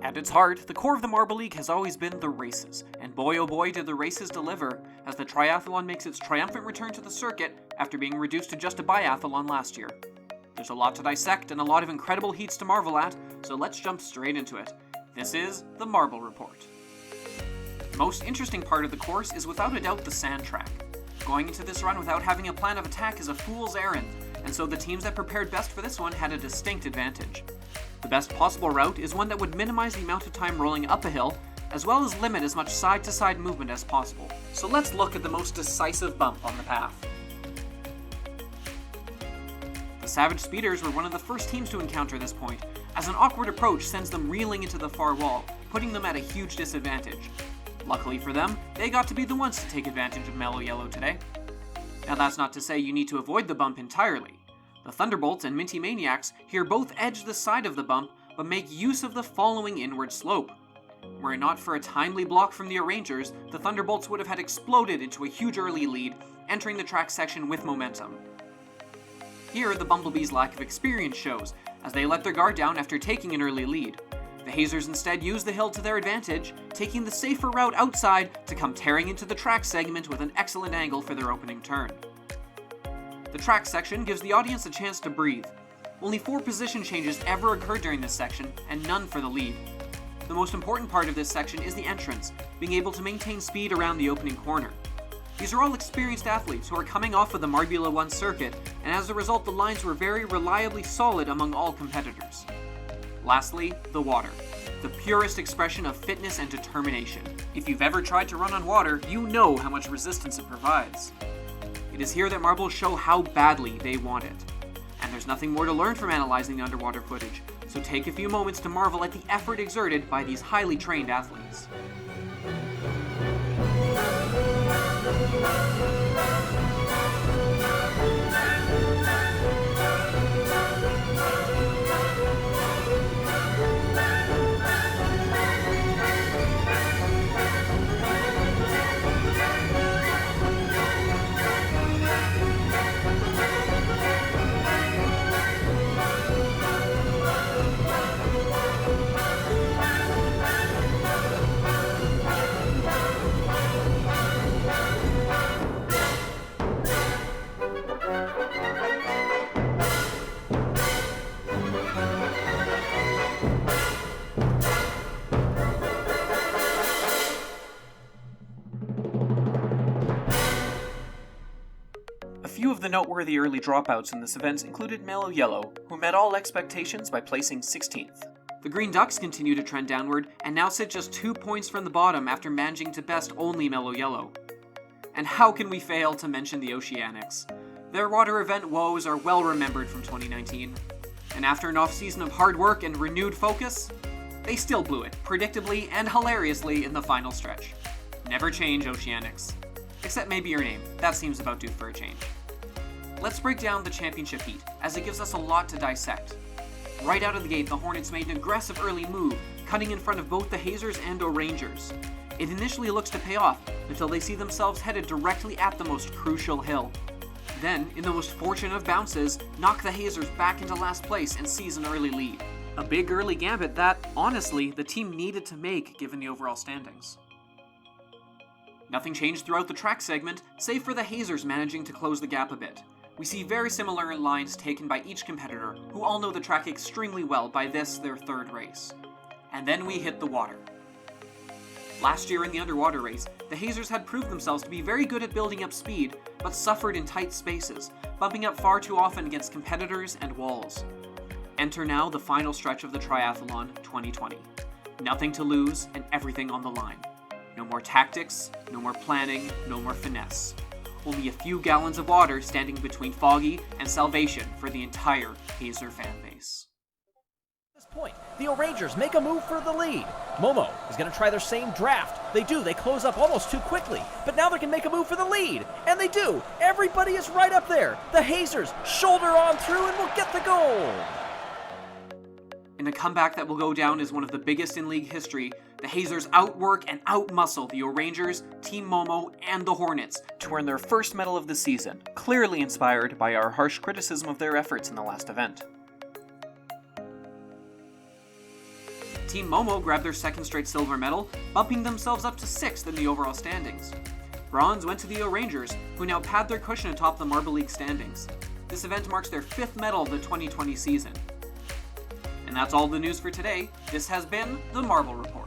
At its heart, the core of the Marble League has always been the races, and boy oh boy did the races deliver, as the triathlon makes its triumphant return to the circuit after being reduced to just a biathlon last year. There's a lot to dissect and a lot of incredible heats to marvel at, so let's jump straight into it. This is the Marble Report. The most interesting part of the course is without a doubt the sand track. Going into this run without having a plan of attack is a fool's errand, and so the teams that prepared best for this one had a distinct advantage. The best possible route is one that would minimize the amount of time rolling up a hill, as well as limit as much side-to-side movement as possible. So let's look at the most decisive bump on the path. The Savage Speeders were one of the first teams to encounter this point, as an awkward approach sends them reeling into the far wall, putting them at a huge disadvantage. Luckily for them, they got to be the ones to take advantage of Mellow Yellow today. Now that's not to say you need to avoid the bump entirely. The Thunderbolts and Minty Maniacs here both edge the side of the bump, but make use of the following inward slope. Were it not for a timely block from the Arrangers, the Thunderbolts would have had exploded into a huge early lead, entering the track section with momentum. Here, the Bumblebees' lack of experience shows, as they let their guard down after taking an early lead. The Hazers instead used the hill to their advantage, taking the safer route outside to come tearing into the track segment with an excellent angle for their opening turn. The track section gives the audience a chance to breathe. Only 4 position changes ever occurred during this section, and none for the lead. The most important part of this section is the entrance, being able to maintain speed around the opening corner. These are all experienced athletes who are coming off of the Marbula 1 circuit, and as a result the lines were very reliably solid among all competitors. Lastly, the water. The purest expression of fitness and determination. If you've ever tried to run on water, you know how much resistance it provides. It is here that marbles show how badly they want it. And there's nothing more to learn from analyzing the underwater footage, so take a few moments to marvel at the effort exerted by these highly trained athletes. A few of the noteworthy early dropouts in this event included Mellow Yellow, who met all expectations by placing 16th. The Green Ducks continue to trend downward, and now sit just 2 points from the bottom after managing to best only Mellow Yellow. And how can we fail to mention the Oceanics? Their water event woes are well remembered from 2019, and after an off-season of hard work and renewed focus, they still blew it, predictably and hilariously in the final stretch. Never change, Oceanics. Except maybe your name, that seems about due for a change. Let's break down the championship heat, as it gives us a lot to dissect. Right out of the gate, the Hornets made an aggressive early move, cutting in front of both the Hazers and O'Rangers. It initially looks to pay off, until they see themselves headed directly at the most crucial hill. Then, in the most fortunate of bounces, knock the Hazers back into last place and seize an early lead. A big early gambit that, honestly, the team needed to make given the overall standings. Nothing changed throughout the track segment, save for the Hazers managing to close the gap a bit. We see very similar lines taken by each competitor, who all know the track extremely well by this, their 3rd race. And then we hit the water. Last year in the underwater race, the Hazers had proved themselves to be very good at building up speed, but suffered in tight spaces, bumping up far too often against competitors and walls. Enter now the final stretch of the Triathlon 2020. Nothing to lose and everything on the line. No more tactics, no more planning, no more finesse. Only a few gallons of water standing between Foggy and salvation for the entire Hazer fan base. At this point, the O'Rangers make a move for the lead. Momo is going to try their same draft. They close up almost too quickly, but now they can make a move for the lead. And they do. Everybody is right up there. The Hazers shoulder on through and will get the goal. In a comeback that will go down as one of the biggest in league history, the Hazers outwork and outmuscle the O'Rangers, Team Momo, and the Hornets to earn their first medal of the season, clearly inspired by our harsh criticism of their efforts in the last event. Team Momo grabbed their second straight silver medal, bumping themselves up to 6th in the overall standings. Bronze went to the O'Rangers, who now pad their cushion atop the Marble League standings. This event marks their 5th medal of the 2020 season. And that's all the news for today. This has been the Marble Report.